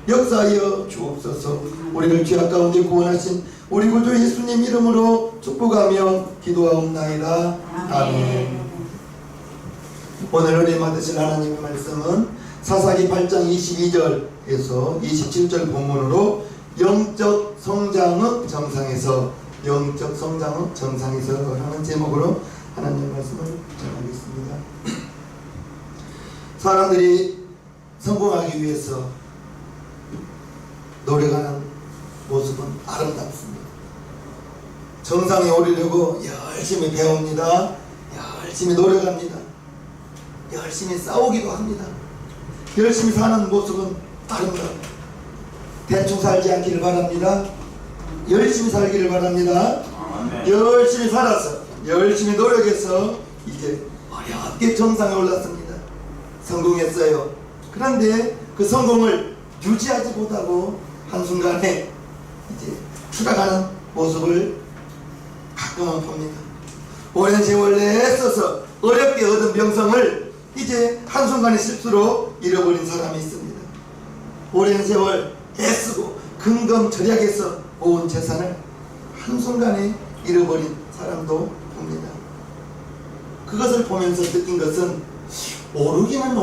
역사하여 주옵소서. 우리를 죄악 가운데 구원하신 우리 구주 예수님 이름으로 축복하며 기도하옵나이다. 아멘. 오늘 은혜 받으실 하나님의 말씀은 사사기 8장 22절에서 27절 본문으로 영적 성장의 정상에서 하는 제목으로 하나님의 말씀을 전하겠습니다. 사람들이 성공하기 위해서 노력하는 모습은 아름답습니다. 정상에 오르려고 열심히 배웁니다. 열심히 노력합니다. 열심히 싸우기도 합니다. 열심히 사는 모습은 아름답습니다. 대충 살지 않기를 바랍니다. 열심히 살기를 바랍니다. 열심히 살아서 열심히 노력해서 이제 어렵게 정상에 올랐습니다. 성공했어요. 그런데 그 성공을 유지하지 못하고 한순간에 이제 추락하는 모습을 가끔은 봅니다. 오랜 세월 애써서 어렵게 얻은 명성을 이제 한순간의 실수로 잃어버린 사람이 있습니다. 오랜 세월 애쓰고 근검절약해서 모은 재산을 한순간에 잃어버린 사람도 봅니다. 그것을 보면서 느낀 것은 오르기는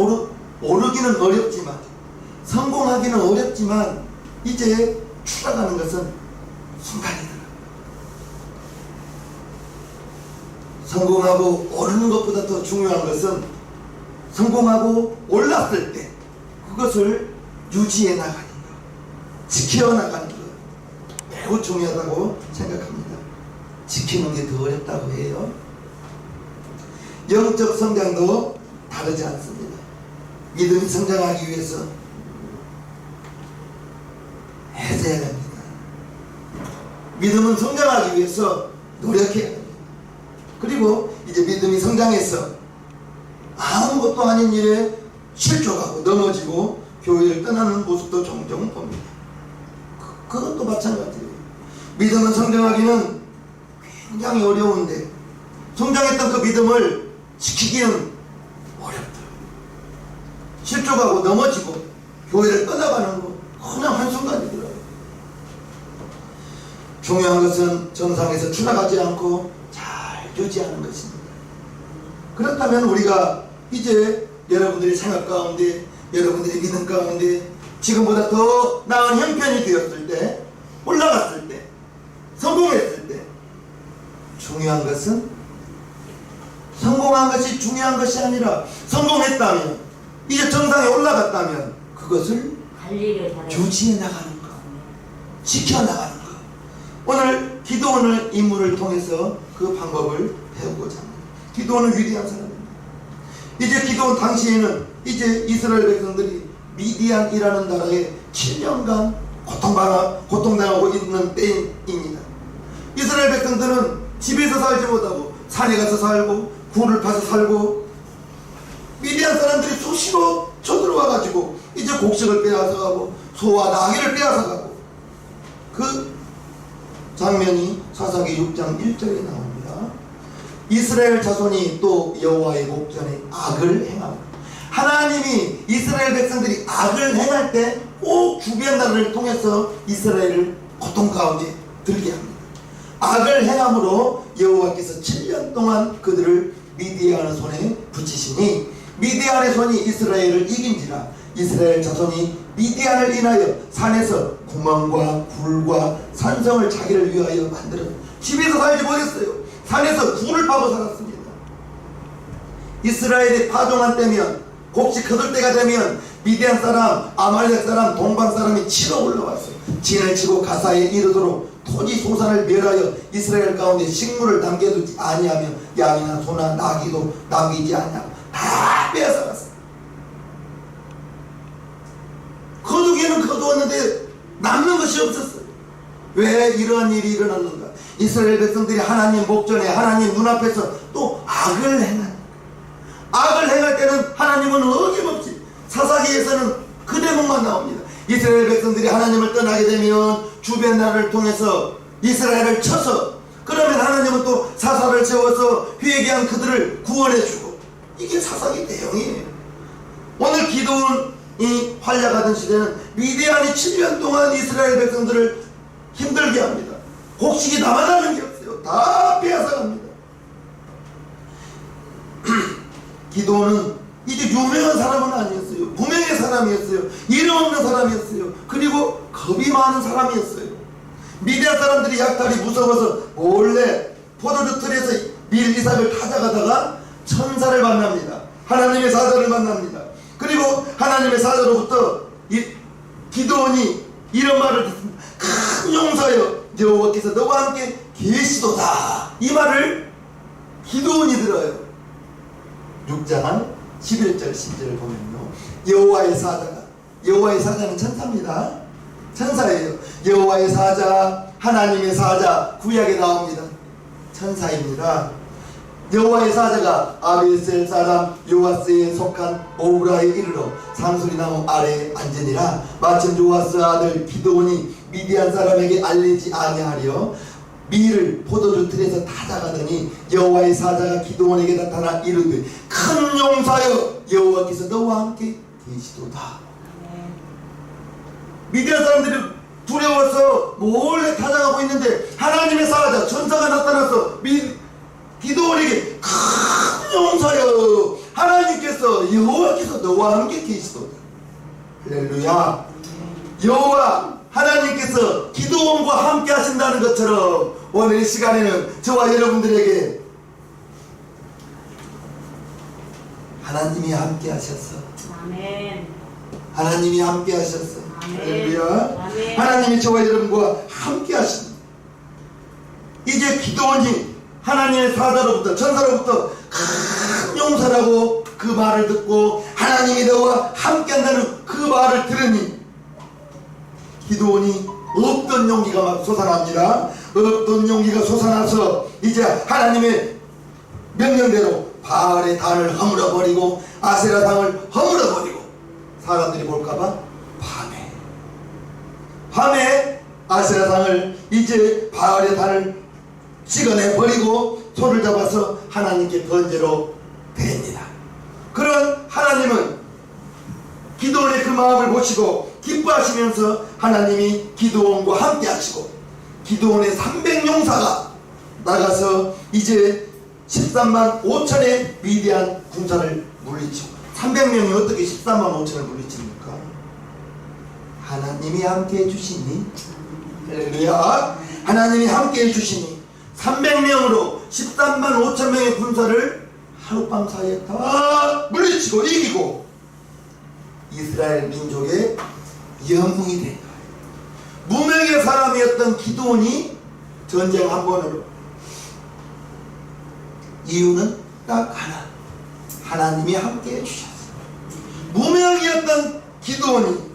어렵지만, 성공하기는 어렵지만 이제 추락하는 것은 순간이다. 성공하고 오르는 것보다 더 중요한 것은 성공하고 올랐을 때 그것을 유지해 나가는 것, 지켜나가는 것, 매우 중요하다고 생각합니다. 지키는 게 더 어렵다고 해요. 영적 성장도 다르지 않습니다. 믿음이 성장하기 위해서 애써야 됩니다. 믿음은 성장하기 위해서 노력해야 됩니다. 그리고 이제 믿음이 성장해서 아무것도 아닌 일에 실족하고 넘어지고 교회를 떠나는 모습도 종종 봅니다. 그것도 마찬가지예요. 믿음은 성장하기는 굉장히 어려운데 성장했던 그 믿음을 지키기는 어렵다. 실족하고 넘어지고 교회를 떠나가는 거 그냥 한순간이더라고요. 중요한 것은 정상에서 추락하지 않고 잘 유지하는 것입니다. 그렇다면 우리가 이제 여러분들의 생각 가운데, 여러분들의 믿음 가운데 지금보다 더 나은 형편이 되었을 때, 올라갔을 때, 성공했을 때 중요한 것은 성공한 것이 중요한 것이 아니라 성공했다면, 이제 정상에 올라갔다면 그것을 유지해 나가는 것, 지켜나가는 것. 오늘 기도원의 인물을 통해서 그 방법을 배우고자 합니다. 기도원은 위대한 사람입니다. 이제 기도원 당시에는 이제 이스라엘 백성들이 미디안이라는 나라에 7년간 고통당하고 있는 때입니다. 이스라엘 백성들은 집에서 살지 못하고 산에 가서 살고 굴을 파서 살고, 미디안 사람들이 수시로 쳐들어와가지고 이제 곡식을 빼앗아가고 소와 나귀를 빼앗아가고, 그 장면이 사사기 6장 1절에 나옵니다. 이스라엘 자손이 또 여호와의 목전에 악을 행합니다. 하나님이 이스라엘 백성들이 악을 행할 때 꼭 주변 나라를 통해서 이스라엘을 고통 가운데 들게 합니다. 악을 행함으로 여호와께서 7년 동안 그들을 미디안의 손에 붙이시니 미디안의 손이 이스라엘을 이긴지라 이스라엘 자손이 미디안을 인하여 산에서 구멍과 굴과 산성을 자기를 위하여 만들어 집에서 살지 못했어요. 산에서 굴을 파고 살았습니다. 이스라엘이 파종한 때면, 곡식 거둘 때가 되면 미디안 사람, 아말렉 사람, 동방 사람이 치러 올라왔어요. 진을 치고 가사에 이르도록 토지 소산을 멸하여 이스라엘 가운데 식물을 남겨두지 아니하며 양이나 소나 나귀도 남기지 아니하고 다 빼앗아갔어요. 거두기는 거두었는데 남는 것이 없었어요. 왜 이러한 일이 일어났는가? 이스라엘 백성들이 하나님 목전에, 하나님 눈앞에서 또 악을 행하는, 악을 행할 때는 하나님은 어김없이, 사사기에서는 그 대목만 나옵니다. 이스라엘 백성들이 하나님을 떠나게 되면 주변 나라를 통해서 이스라엘을 쳐서, 그러면 하나님은 또 사사를 세워서 회개한 그들을 구원해주고, 이게 사사기 내용이에요. 오늘 기도원 활약하던 시대는 미디안이 7년 동안 이스라엘 백성들을 힘들게 합니다. 곡식이 남아나는 게 없어요. 다 빼앗아갑니다. 기드온은 이제 유명한 사람은 아니었어요. 무명의 사람이었어요. 이름 없는 사람이었어요. 그리고 겁이 많은 사람이었어요. 미디안 사람들이 약탈이 무서워서 몰래 포도주 틀에서 밀리삭을 찾아가다가 천사를 만납니다. 하나님의 사자를 만납니다. 그리고 하나님의 사자로부터 기드온이 이런 말을 듣습니다. 큰 용사여, 여호와께서 너와 함께 계시도다. 이 말을 기드온이 들어요. 6장 11절 10절을 보면요, 여호와의 사자는 천사입니다. 천사예요. 여호와의 사자, 하나님의 사자, 구약에 나옵니다. 천사입니다. 여호와의 사자가 아비에셀 사람 요아스에 속한 오브라에 이르러 상수리나무 아래에 앉으니라. 마침 요아스 아들 기드온이 미디안 사람에게 알리지 아니하려 밀을 포도주 틀에서 타다가더니 여호와의 사자가 기드온에게 나타나 이르되 큰 용사여, 여호와께서 너와 함께 계시도다. 미디안 사람들이 두려워서 몰래 타다가고 있는데 하나님의 사자 천사가 나타나서 기드온에게 큰 용사여, 하나님께서 여호와께서 너와 함께 계시도다. 할렐루야. 여호와 하나님께서 기드온과 함께 하신다는 것처럼 오늘 이 시간에는 저와 여러분들에게 하나님이 함께 하셨어. 아멘. 하나님이 함께 하셨어. 아멘. 할렐루야. 아멘. 하나님이 저와 여러분과 함께 하십니다. 이제 기드온이 하나님의 사자로부터, 천사로부터 큰 용사라고 그 말을 듣고 하나님이 너와 함께 한다는 그 말을 들으니 기드온이 없던 용기가 막 솟아납니다. 없던 용기가 솟아나서 이제 하나님의 명령대로 바알의 단을 허물어버리고 아세라상을 허물어버리고, 사람들이 볼까봐 밤에 아세라상을 이제 바알의 단을 찍어내버리고 손을 잡아서 하나님께 번제로 드립니다. 그런 하나님은 기드온의 그 마음을 보시고 기뻐하시면서 하나님이 기드온과 함께 하시고 기드온의 300용사가 나가서 이제 13만 5천의 미디안 군사를 물리치고, 300명이 어떻게 13만 5천을 물리칩니까? 하나님이 함께 해주시니, 할렐루야, 하나님이 함께 해주시니 300명으로 13만 5천 명의 군사를 하룻밤 사이에 다 물리치고 이기고 이스라엘 민족의 영웅이 된 거예요. 무명의 사람이었던 기드온이 전쟁 한 번으로, 이유는 딱 하나, 하나님이 함께 해주셨어요. 무명이었던 기드온이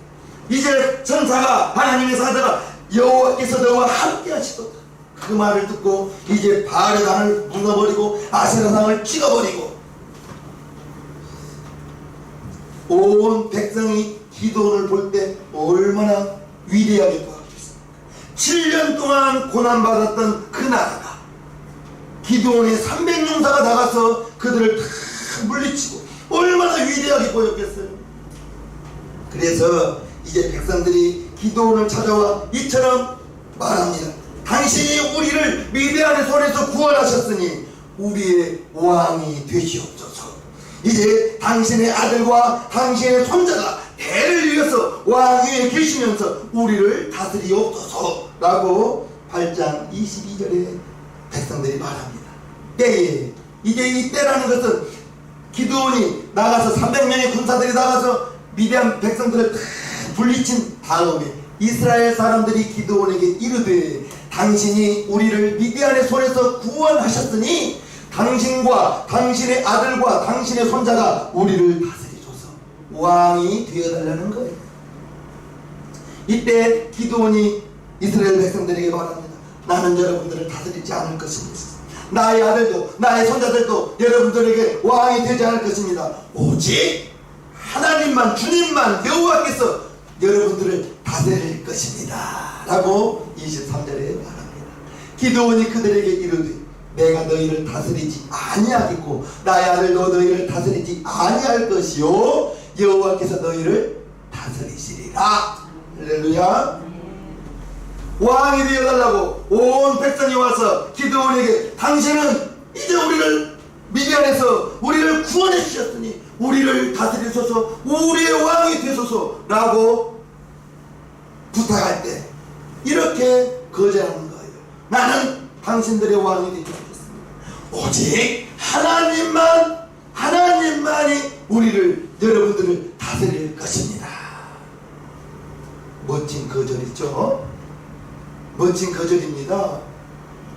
이제 천사가, 하나님의 사자가 여호와께서 너와 함께 하시도다, 그 말을 듣고 이제 바알의 단을 무너버리고 아세라상을 찍어버리고 온 백성이 기드온을 볼 때 얼마나 위대하게 보았겠습니까? 7년 동안 고난받았던 그 나라가 기드온의 300용사가 나가서 그들을 다 물리치고 얼마나 위대하게 보였겠어요. 그래서 이제 백성들이 기드온을 찾아와 이처럼 말합니다. 당신이 우리를 미디안의 손에서 구원하셨으니 우리의 왕이 되시옵소서. 이제 당신의 아들과 당신의 손자가 대를 이어서 왕 위에 계시면서 우리를 다스리옵소서 라고 8장 22절에 백성들이 말합니다. 때에, 이제 이 때라는 것은 기드온이 나가서 300명의 군사들이 나가서 미디안 백성들을 다 물리친 다음에 이스라엘 사람들이 기드온에게 이르되 당신이 우리를 미디안의 손에서 구원하셨으니 당신과 당신의 아들과 당신의 손자가 우리를 다스리소서, 왕이 되어달라는 거예요. 이때 기드온이 이스라엘 백성들에게 말합니다. 나는 여러분들을 다스리지 않을 것입니다. 나의 아들도 나의 손자들도 여러분들에게 왕이 되지 않을 것입니다. 오직 하나님만, 주님만, 여호와께서 여러분들을 다스릴 것입니다 라고 23절에 말합니다. 기드온이 그들에게 이르되 내가 너희를 다스리지 아니하겠고 나의 아들도 너희를 다스리지 아니할 것이요 여호와께서 너희를 다스리시리라. 할렐루야. 왕이 되어달라고 온 백성이 와서 기드온에게 당신은 이제 우리를 미디안에서 우리를 구원해 주셨으니 우리를 다스리소서, 우리의 왕이 되소서 라고 부탁할 때 이렇게 거절하는 거예요. 나는 당신들의 왕이 되지 않겠습니다. 오직 하나님만이 우리를, 여러분들을 다스릴 것입니다. 멋진 거절이죠. 멋진 거절입니다.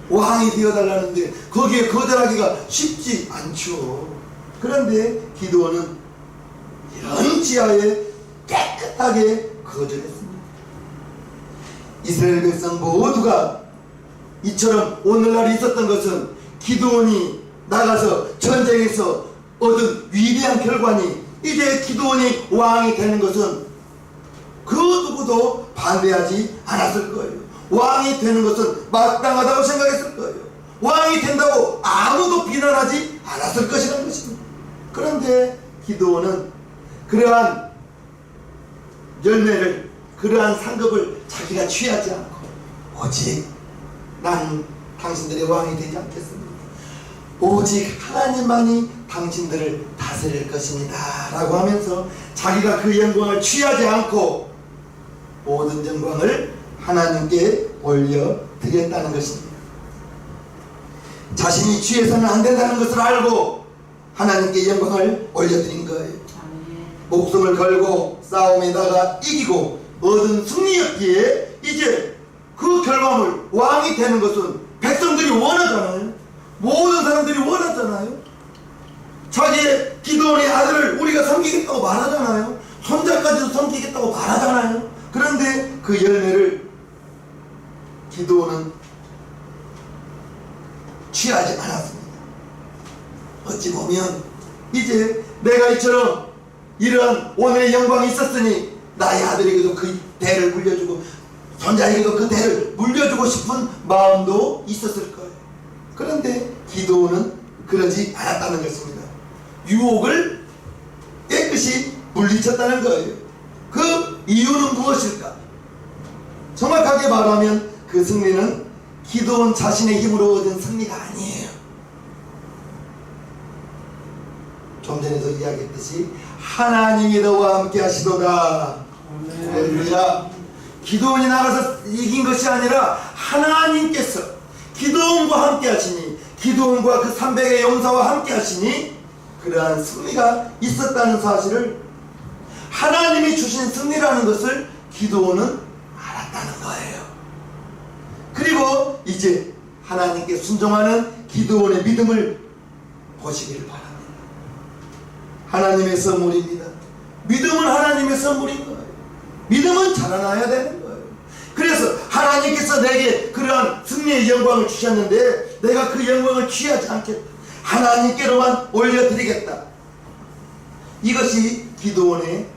왕이 되어달라는데 거기에 거절하기가 쉽지 않죠. 그런데 기드온은 이런 지하에 깨끗하게 거절했습니다. 이스라엘 백성 모두가 이처럼 오늘날 있었던 것은 기드온이 나가서 전쟁에서 얻은 위대한 결과니 이제 기드온이 왕이 되는 것은 그 누구도 반대하지 않았을 거예요. 왕이 되는 것은 마땅하다고 생각했을 거예요. 왕이 된다고 아무도 비난하지 않았을 것이라는 것입니다. 그런데 기드온은 그러한 열매를, 그러한 상급을 자기가 취하지 않고 오직 나는 당신들의 왕이 되지 않겠습니다. 오직 하나님만이 당신들을 다스릴 것입니다 라고 하면서 자기가 그 영광을 취하지 않고 모든 영광을 하나님께 올려드렸다는 것입니다. 자신이 취해서는 안 된다는 것을 알고 하나님께 영광을 올려드린 거예요. 목숨을 걸고 싸움에다가 이기고 얻은 승리였기에 이제 그 결과물, 왕이 되는 것은 백성들이 원하잖아요. 모든 사람들이 원하잖아요. 자기의 기드온의 아들을 우리가 섬기겠다고 말하잖아요. 손자까지도 섬기겠다고 말하잖아요. 그런데 그 열매를 기드온은 취하지 않았습니다. 어찌 보면 이제 내가 이처럼 이러한 오늘의 영광이 있었으니 나의 아들에게도 그 대를 물려주고 손자에게도 그 대를 물려주고 싶은 마음도 있었을 거예요. 그런데 기드온은 그러지 않았다는 것입니다. 유혹을 깨끗이 물리쳤다는 거예요. 그 이유는 무엇일까? 정확하게 말하면 그 승리는 기드온 자신의 힘으로 얻은 승리가 아니에요. 좀 전에도 이야기했듯이 하나님이 너와 함께 하시도다. 할렐루야. 기드온이 나가서 이긴 것이 아니라 하나님께서 기드온과 함께 하시니, 기드온과 그 300의 용사와 함께 하시니 그러한 승리가 있었다는 사실을, 하나님이 주신 승리라는 것을 기드온은 알았다는 거예요. 그리고 이제 하나님께 순종하는 기드온의 믿음을 보시기를 바랍니다. 하나님의 선물입니다. 믿음은 하나님의 선물인 거예요. 믿음은 자라나야 되는 거예요. 그래서 하나님께서 내게 그러한 승리의 영광을 주셨는데 내가 그 영광을 취하지 않겠다. 하나님께로만 올려드리겠다. 이것이 기드온의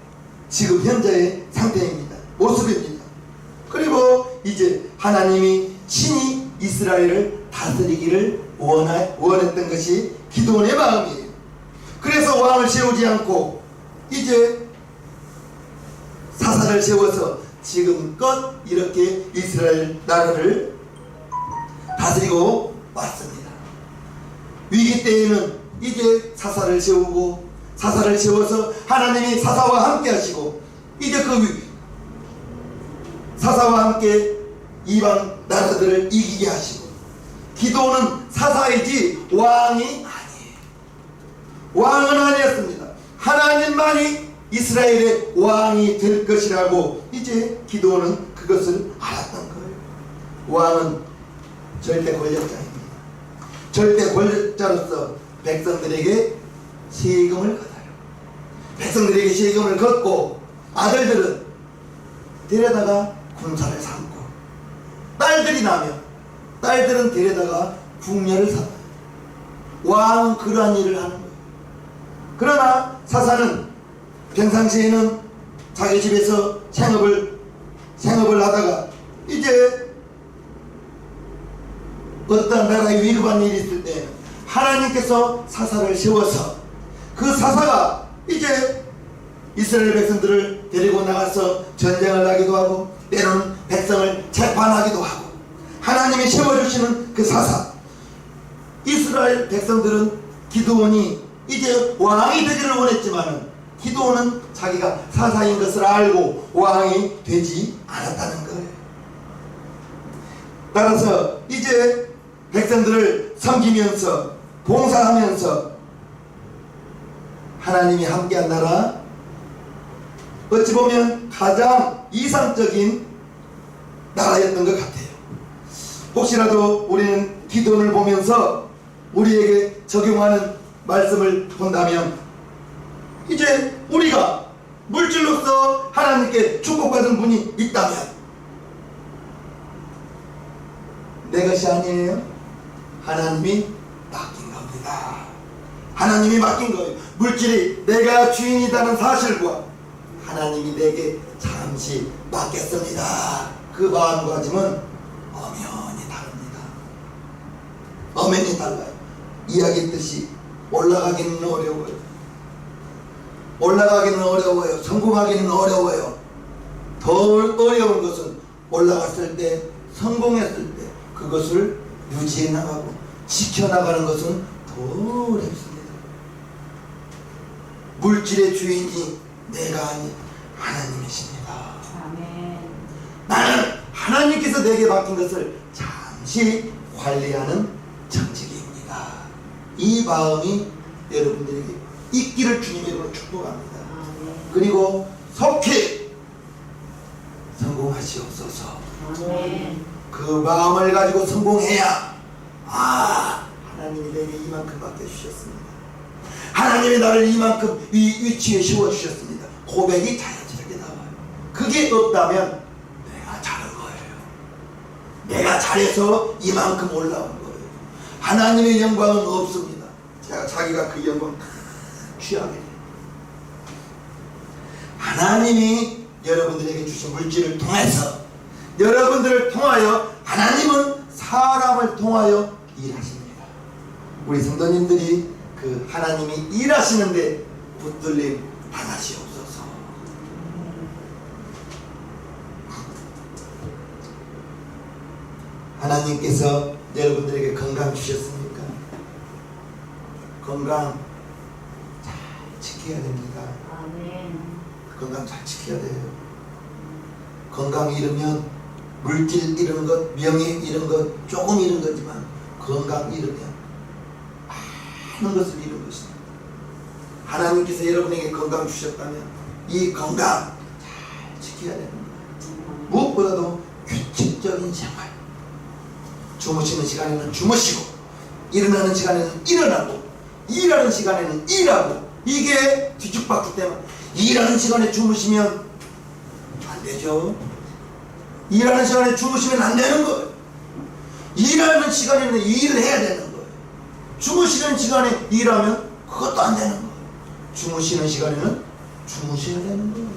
지금 현재의 상태입니다. 모습입니다. 그리고 이제 하나님이 친히 이스라엘을 다스리기를 원했던 것이 기드온의 마음이에요. 그래서 왕을 세우지 않고 이제 사사를 세워서 지금껏 이렇게 이스라엘 나라를 다스리고 왔습니다. 위기 때에는 이제 사사를 세우고, 사사를 세워서 하나님이 사사와 함께 하시고, 이제 그 사사와 함께 이방 나라들을 이기게 하시고, 기드온은 사사이지 왕이 아니에요. 왕은 아니었습니다. 하나님만이 이스라엘의 왕이 될 것이라고 이제 기드온은 그것을 알았던 거예요. 왕은 절대 권력자입니다. 절대 권력자로서 백성들에게 세금을 걷어요. 백성들에게 세금을 걷고 아들들은 데려다가 군사를 삼고, 딸들이 나면 딸들은 데려다가 궁녀를 삼아요. 왕은 그러한 일을 하는 거예요. 그러나 사사는 평상시에는 자기 집에서 생업을 하다가 이제 어떤 나라에 위급한 일이 있을 때 하나님께서 사사를 세워서 그 사사가 이제 이스라엘 백성들을 데리고 나가서 전쟁을 하기도 하고 때로는 백성을 재판하기도 하고 하나님이 세워주시는 그 사사. 이스라엘 백성들은 기드온이 이제 왕이 되기를 원했지만 기드온은 자기가 사사인 것을 알고 왕이 되지 않았다는 거예요. 따라서 이제 백성들을 섬기면서 봉사하면서 하나님이 함께한 나라, 어찌 보면 가장 이상적인 나라였던 것 같아요. 혹시라도 우리는 기도를 보면서 우리에게 적용하는 말씀을 본다면, 이제 우리가 물질로서 하나님께 축복받은 분이 있다면 내 것이 아니에요. 하나님이 맡긴 겁니다. 하나님이 맡긴 거예요. 물질이 내가 주인이라는 사실과 하나님이 내게 잠시 맡겼습니다. 그 마음가짐은 엄연히 다릅니다. 엄연히 달라요. 이야기했듯이 올라가기는 어려워요. 올라가기는 어려워요. 성공하기는 어려워요. 더 어려운 것은 올라갔을 때, 성공했을 때 그것을 유지해 나가고 지켜나가는 것은 더 어렵습니다. 물질의 주인이 내가 아닌 하나님이십니다. 아멘. 나는 하나님께서 내게 맡긴 것을 잠시 관리하는 정직입니다. 이 마음이 여러분들에게 있기를 주님의 이름으로 축복합니다. 아멘. 그리고 속히 성공하시옵소서. 아멘. 그 마음을 가지고 성공해야 하나님이 내게 이만큼 맡겨주셨습니다. 하나님이 나를 이만큼 이 위치에 세워주셨습니다. 고백이 자연스럽게 나와요. 그게 없다면 내가 잘한 거예요. 내가 잘해서 이만큼 올라온 거예요. 하나님의 영광은 없습니다. 자기가 그 영광 취하게 돼요. 하나님이 여러분들에게 주신 물질을 통해서, 여러분들을 통하여, 하나님은 사람을 통하여 일하십니다. 우리 성도님들이 그 하나님이 일하시는데 붙들림 당하시옵소서. 하나님께서 여러분들에게 건강 주셨습니까? 건강 잘 지켜야 됩니다. 아멘. 건강 잘 지켜야 돼요. 건강 잃으면 물질 잃은 것, 명예 잃은 것, 조금 잃은 거지만 건강 잃으면 많은 것을 잃은 것입니다. 하나님께서 여러분에게 건강 주셨다면 이 건강 잘 지켜야 됩니다. 무엇보다도 규칙적인 생활. 주무시는 시간에는 주무시고, 일어나는 시간에는 일어나고, 일하는 시간에는 일하고, 이게 뒤죽박기 때문에 일하는 시간에 주무시면 안 되죠. 일하는 시간에 주무시면 안 되는 거예요. 일하는 시간에는 일을 해야 되는 거예요. 주무시는 시간에 일하면 그것도 안 되는 거예요. 주무시는 시간에는 주무셔야 되는 거예요.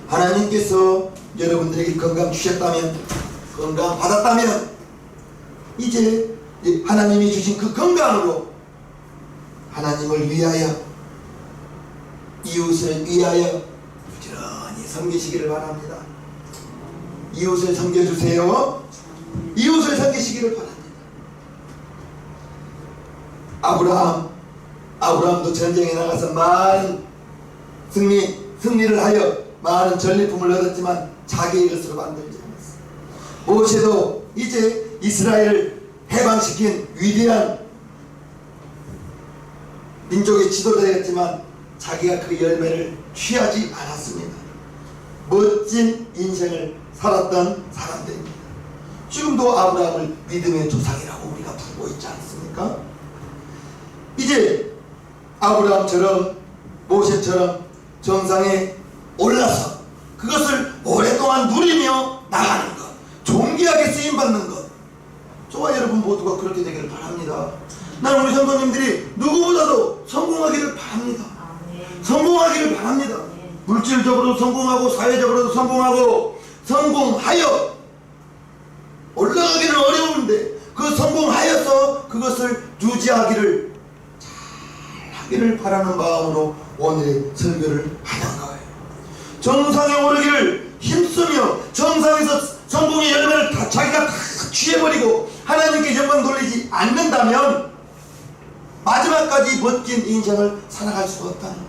하나님께서 여러분들에게 건강 주셨다면, 건강 받았다면, 이제 하나님이 주신 그 건강으로 하나님을 위하여, 이웃을 위하여 부지런히 섬기시기를 바랍니다. 이웃을 섬겨주세요. 이웃을 섬기시기를 바랍니다. 아브라함도 전쟁에 나가서 많은 승리를 하여 많은 전리품을 얻었지만 자기의 것으로 만들지 않았어요. 모세도 이제 이스라엘을 해방시킨 위대한 민족의 지도자였지만 자기가 그 열매를 취하지 않았습니다. 멋진 인생을 살았던 사람들입니다. 지금도 아브라함을 믿음의 조상이라고 우리가 부르고 있지 않습니까? 이제 아브라함처럼, 모세처럼 정상에 올라서 그것을 오랫동안 누리며 나가는 것, 존귀하게 쓰임받는 것, 저와 여러분 모두가 그렇게 되기를 바랍니다. 난 우리 성도님들이 누구보다도 성공하기를 바랍니다. 성공하기를 바랍니다. 물질적으로도 성공하고 사회적으로도 성공하고, 성공하여 올라가기는 어려운데 그 성공하여서 그것을 유지하기를 잘 하기를 바라는 마음으로 오늘의 설교를 하는 거예요. 정상에 오르기를 힘쓰며 정상에서 성공의 열매를 다 자기가 다 취해버리고 하나님께 영광 돌리지 않는다면 마지막까지 멋진 인생을 살아갈 수가 없다는 거예요.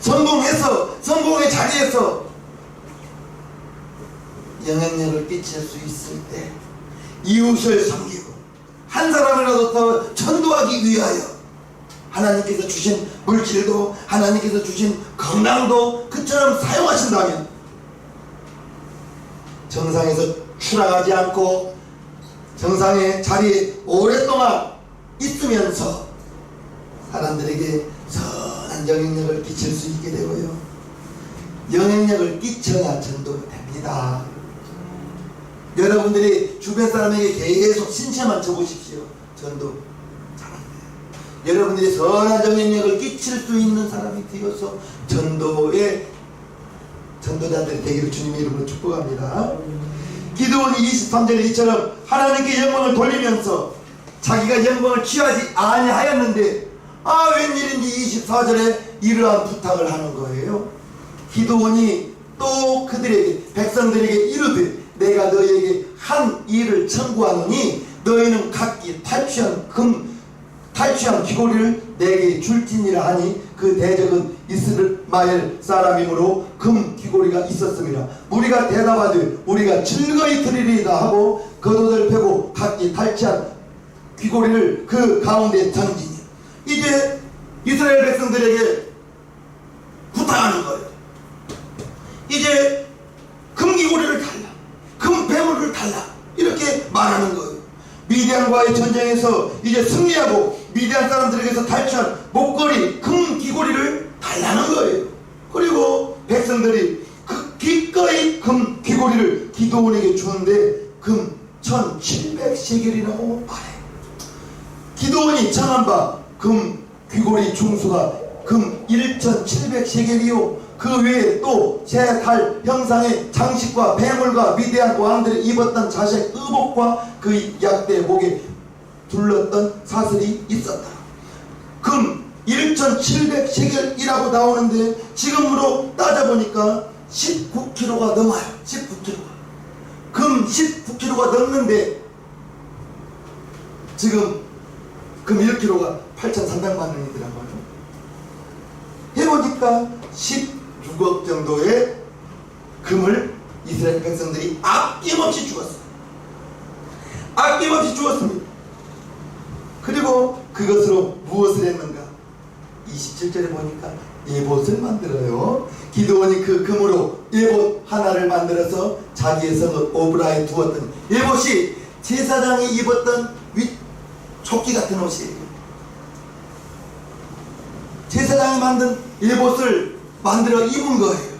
성공해서 성공의 자리에서 영향력을 끼칠 수 있을 때 이웃을 섬기고 한 사람이라도 더 전도하기 위하여 하나님께서 주신 물질도 하나님께서 주신 건강도 그처럼 사용하신다면 정상에서 추락하지 않고 정상의 자리에 오랫동안 있으면서 사람들에게 선한 영향력을 끼칠 수 있게 되고요. 영향력을 끼쳐야 전도가 됩니다. 여러분들이 주변 사람에게 계속 신체만 줘보십시오. 전도 잘합니다. 여러분들이 선한 영향력을 끼칠 수 있는 사람이 되어서 전도의 전도자들이 되기를 주님의 이름으로 축복합니다. 기드온이 23절에 이처럼 하나님께 영광을 돌리면서 자기가 영광을 취하지 아니하였는데 웬일인지 24절에 이러한 부탁을 하는 거예요. 기드온이 또 그들에게 백성들에게 이르되 내가 너희에게 한 일을 청구하노니 너희는 각기 탈취한 귀고리를 내게 줄지니라 하니 그 대적은 이스마엘 사람이므로 금 귀고리가 있었습니다. 무리가 대답하되 우리가 즐거이 드리리이다 하고 겉옷을 펴고 각기 탈취한 귀고리를 그 가운데 던지니 이제 이스라엘 백성들에게 부탁하는 거예요. 이제 금귀고리를 달라, 금배물을 달라 이렇게 말하는 거예요. 미디안과의 전쟁에서 이제 승리하고 미디안 사람들에게서 탈취한 목걸이 금귀고리를 달라는 거예요. 그리고 백성들이 그 기꺼이 금귀고리를 기드온에게 주는데 금 1700세겔이라고 말해요. 기드온이 청한 바 금 귀고리 중수가 금 1700세겔이요 그 외에 또 제 달 형상의 장식과 배물과 미디안 왕들이 입었던 자색 의복과 그 약대 목에 둘렀던 사슬이 있었다. 금 1700세겔이라고 나오는데 지금으로 따져보니까 19kg가 넘어요. 19kg. 금 19kg가 넘는데 지금 금 1kg가 8,300만 원이더라고요. 해보니까 16억 정도의 금을 이스라엘 백성들이 아낌없이 주었어요. 아낌없이 주었습니다. 그리고 그것으로 무엇을 했는가? 27절에 보니까 예봇을 만들어요. 기드온이 그 금으로 예봇 하나를 만들어서 자기의 성읍 오브라에 두었던 예봇이 제사장이 입었던 조끼 같은 옷이에요. 제사장이 만든 예봇을 만들어 입은 거예요.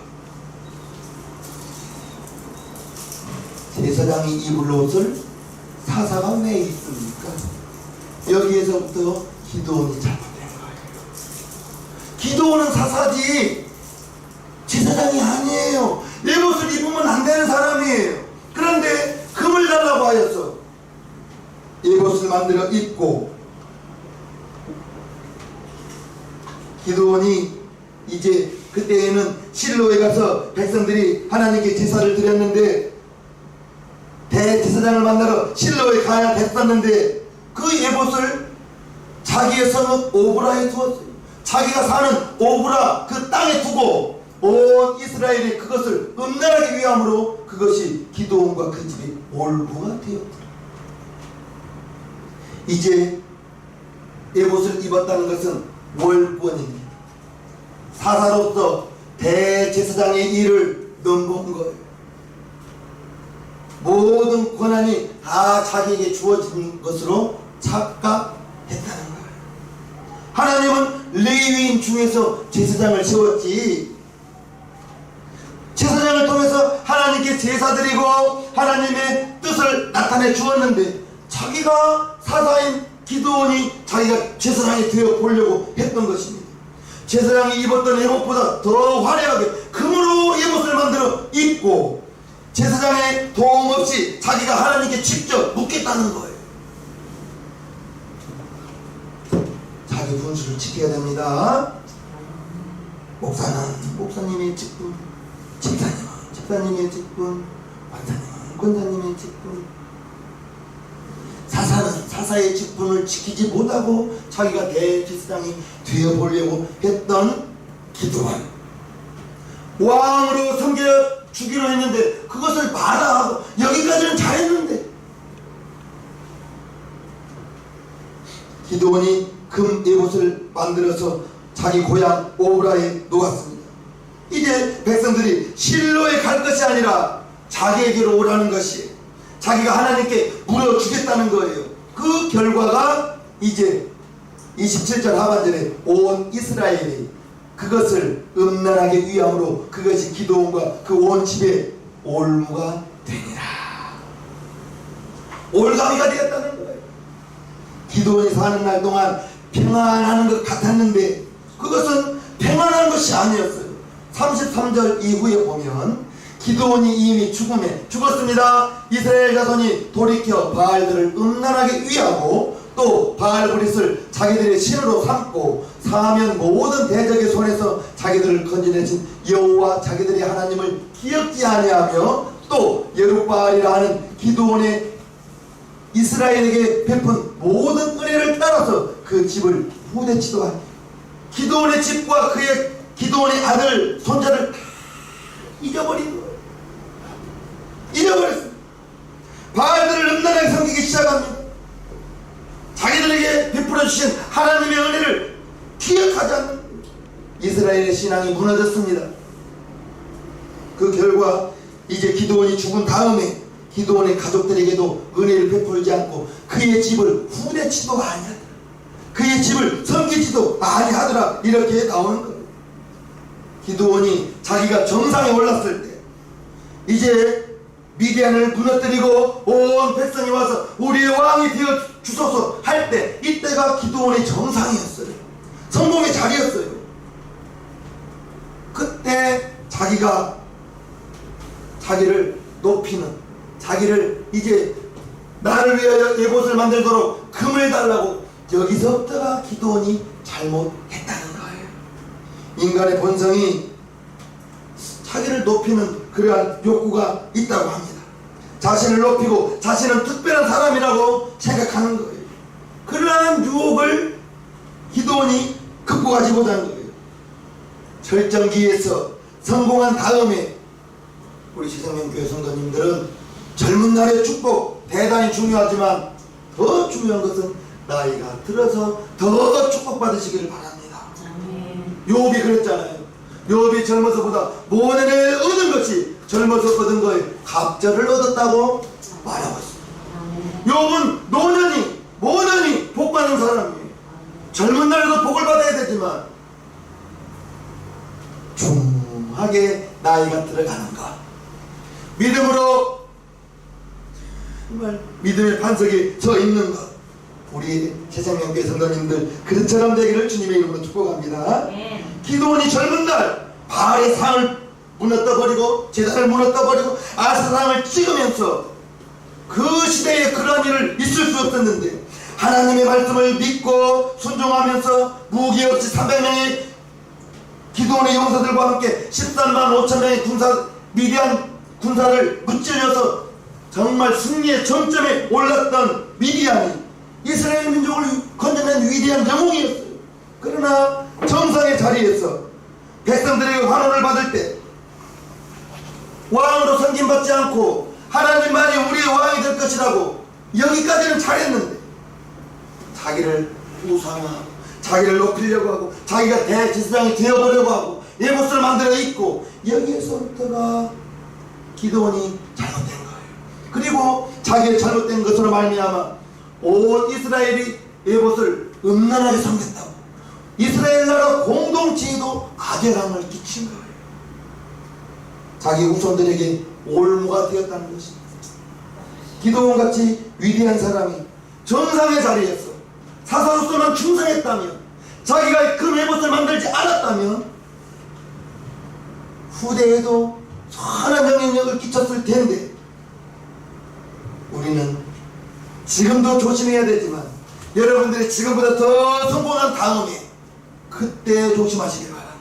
제사장이 입을 옷을 사사가 왜 입습니까? 여기에서부터 기드온이 잘못된 거예요. 기드온은 사사지 제사장이 아니에요. 예봇을 입으면 안 되는 사람이에요. 그런데 금을 달라고 하였어. 예봇을 만들어 입고 기드온이 이제 그때에는 실로에 가서 백성들이 하나님께 제사를 드렸는데 대제사장을 만나러 실로에 가야 됐었는데 그 예봇을 자기의 성읍 오브라에 두었어요. 자기가 사는 오브라 그 땅에 두고 온 이스라엘이 그것을 음란하기 위함으로 그것이 기드온과 그 집이 몰부가 되었다. 이제 예봇을 입었다는 것은 월권입니다. 사사로서 대제사장의 일을 넘본 거예요. 모든 권한이 다 자기에게 주어진 것으로 착각했다는 거예요. 하나님은 레위인 중에서 제사장을 세웠지, 제사장을 통해서 하나님께 제사드리고 하나님의 뜻을 나타내 주었는데 자기가 사사인 기드온이 자기가 제사장이 되어 보려고 했던 것입니다. 제사장이 입었던 예복보다 더 화려하게 금으로 예복을 만들어 입고 제사장의 도움 없이 자기가 하나님께 직접 묻겠다는 거예요. 자기 분수를 지켜야 됩니다. 목사는 목사님의 직분, 집사님은 집사님의 직분, 권사님은 권사님의 직분, 사사는 사사의 직분을 지키지 못하고 자기가 대제사장이 되어보려고 했던 기도원, 왕으로 섬겨주기로 했는데 그것을 마다하고 여기까지는 잘했는데, 기도원이 금 에봇을 만들어서 자기 고향 오브라에 놓았습니다. 이제 백성들이 실로에 갈 것이 아니라 자기에게로 오라는 것이, 자기가 하나님께 물어주겠다는 거예요. 그 결과가 이제 27절 하반절에 온 이스라엘이 그것을 음란하게 위함으로 그것이 기도원과 그 온 집에 올무가 되니라. 올가미가 되었다는 거예요. 기도원이 사는 날 동안 평안하는 것 같았는데 그것은 평안한 것이 아니었어요. 33절 이후에 보면 기도원이 이미 죽었습니다. 이스라엘 자손이 돌이켜 바알들을 음란하게 위하고 또 바알브릿을 자기들의 신으로 삼고 사하면 모든 대적의 손에서 자기들을 건져내신 여호와 자기들의 하나님을 기억지 아니하며 또 여룻바알이라 하는 기도원의 이스라엘에게 베푼 모든 은혜를 따라서 그 집을 후대치도 하니, 기도원의 집과 그의 기도원의 아들 손자를 다 잊어버린 거예요. 잊어버렸어요. 바알들을 음란하게 섬기기 시작합니다. 자기들에게 베풀어 주신 하나님의 은혜를 기억하지 않는 이스라엘의 신앙이 무너졌습니다. 그 결과 이제 기도원이 죽은 다음에 기도원의 가족들에게도 은혜를 베풀지 않고 그의 집을 후대치도 아니하더라, 그의 집을 섬기지도 아니하더라, 이렇게 나오는 거예요. 기도원이 자기가 정상에 올랐을 때, 이제 미디안을 무너뜨리고 온 백성이 와서 우리의 왕이 되어 주소서 할 때, 이때가 기도원의 정상이었어요. 성공의 자리였어요. 그때 자기가 자기를 높이는, 자기를 이제 나를 위하여 에봇을 만들도록 금을 달라고, 여기서부터가 기도원이 잘못했다는 거예요. 인간의 본성이 자기를 높이는 그러한 욕구가 있다고 합니다. 자신을 높이고 자신은 특별한 사람이라고 생각하는 거예요. 그러한 유혹을 기도원이 극복하지 못한 거예요. 절정기에서 성공한 다음에 우리 시성명교회 성도님들은 젊은 날의 축복 대단히 중요하지만 더 중요한 것은 나이가 들어서 더 축복받으시기를 바랍니다. 욥이 그랬잖아요. 욥이 젊어서보다 모든에 얻은 것이 젊어서 얻은 거에 갑절을 얻었다고 말하고 있습니다. 욥은 노년이 모년이 복받는 사람이에요. 젊은 날에도 복을 받아야 되지만 중하게 나이가 들어가는 것, 믿음으로 정말 믿음의 반석에 서 있는 것, 우리 세상명교회 성도님들 그처럼 되기를 주님의 이름으로 축복합니다. 기도원이 젊은 날 바알의 상을 무너뜨려버리고 제단을 무너뜨려버리고 아사상을 찍으면서 그 시대에 그런 일을 있을 수 없었는데 하나님의 말씀을 믿고 순종하면서 무기 없이 300명의 기도원의 용사들과 함께 13만 5천 명의 미디안 군사를 무찔려서 정말 승리의 정점에 올랐던 미디안이 이스라엘 민족을 건져낸 위대한 영웅이었어요. 그러나 정상의 자리에서 백성들에게 환호를 받을 때 왕으로 섬김받지 않고 하나님만이 우리의 왕이 될 것이라고 여기까지는 잘했는데 자기를 우상하고 자기를 높이려고 하고 자기가 대제사장이 되어보려고 하고 에봇을 만들어 입고, 여기에서부터가 기도원이 잘못된 거예요. 그리고 자기의 잘못된 것으로 말미암아 온 이스라엘이 에봇을 음란하게 섬겼다고 이스라엘 나라 공동체에도 악영향을 끼친 거예요. 자기 후손들에게 올무가 되었다는 것입니다. 기도원같이 위대한 사람이 정상의 자리에서 사사로서는 충성했다면, 자기가 그 에봇을 만들지 않았다면 후대에도 선한 영향력을 끼쳤을 텐데, 우리는 지금도 조심해야 되지만 여러분들이 지금보다 더 성공한 다음에 그때 조심하시기 바랍니다.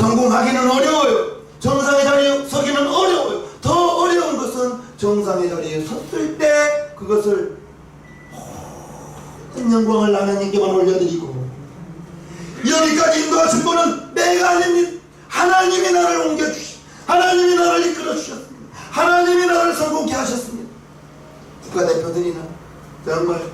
성공하기는 어려워요. 정상의 자리에 서기는 어려워요. 더 어려운 것은 정상의 자리에 섰을 때 그것을 모든 영광을 하나님께만 올려드리고, 여기까지 인도하신 분은 내가 아닙니다. 하나님이 나를 옮겨주시고 하나님이 나를 이끌어 주셨습니다. 하나님이 나를 성공케 하셨습니다. 국가대표들이나 정말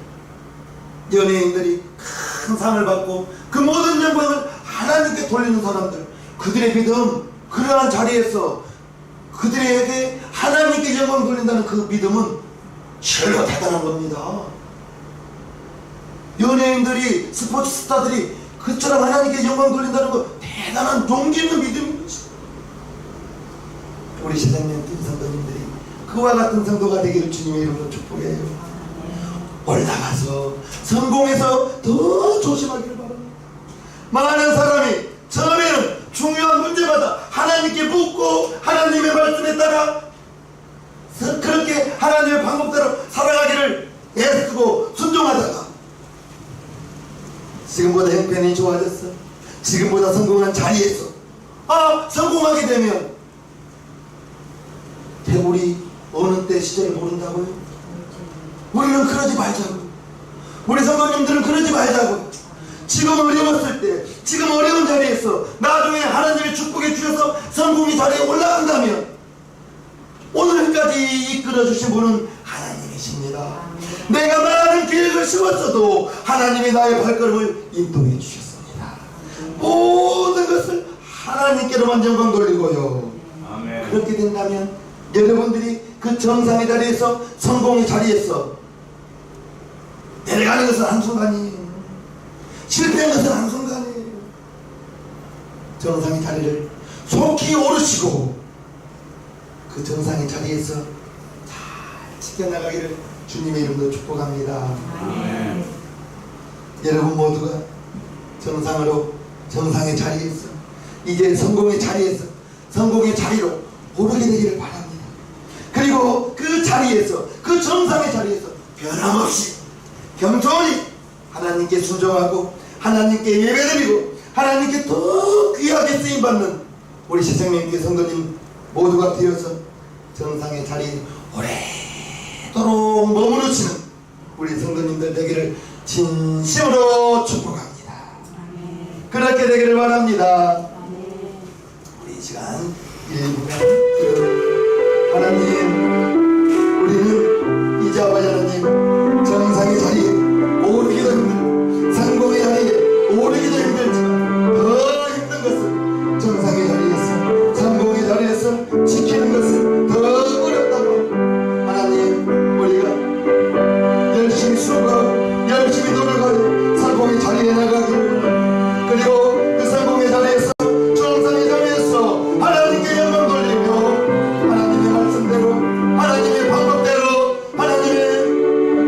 연예인들이 큰 상을 받고 그 모든 영광을 하나님께 돌리는 사람들, 그들의 믿음, 그러한 자리에서 그들에게 하나님께 영광 돌린다는 그 믿음은 절로 대단한 겁니다. 연예인들이, 스포츠 스타들이 그처럼 하나님께 영광 돌린다는 거 대단한 용기 있는 믿음인 것입니다. 우리 시장님 김성도님들이 그와 같은 성도가 되기를 주님의 이름으로 축복해요. 올라가서 성공해서 더 조심하기를 바랍니다. 많은 사람이 처음에는 중요한 문제마다 하나님께 묻고 하나님의 말씀에 따라 그렇게 하나님의 방법대로 살아가기를 애쓰고 순종하다가 지금보다 형편이 좋아졌어, 지금보다 성공한 자리에서 성공하게 되면 우리 어느 때 시절을 모른다고요? 우리는 그러지 말자고. 우리 성도님들은 그러지 말자고. 지금 어려웠을 때, 지금 어려운 자리에서 나중에 하나님의 축복해 주셔서 성공의 자리에 올라간다면 오늘까지 이끌어주신 분은 하나님이십니다. 내가 많은 계획을 세웠어도 하나님이 나의 발걸음을 인도해 주셨습니다. 모든 것을 하나님께로만 영광 돌리고요. 아멘. 그렇게 된다면 여러분들이 그 정상의 자리에서, 성공의 자리에서 내려가는 것은 한순간이에요. 실패한 것은 한순간이에요. 정상의 자리를 속히 오르시고 그 정상의 자리에서 잘 지켜나가기를 주님의 이름으로 축복합니다. 아멘. 여러분 모두가 정상으로, 정상의 자리에서, 이제 성공의 자리에서 성공의 자리로 오르게 되기를 바랍니다. 그리고 그 자리에서, 그 정상의 자리에서 변함없이 겸손히 하나님께 순종하고 하나님께 예배드리고 하나님께 더 귀하게 쓰임받는 우리 시생명교회 성도님 모두가 되어서 정상의 자리에 오래도록 머무르시는 우리 성도님들 되기를 진심으로 축복합니다. 그렇게 되기를 바랍니다. 우리 이 시간 1부간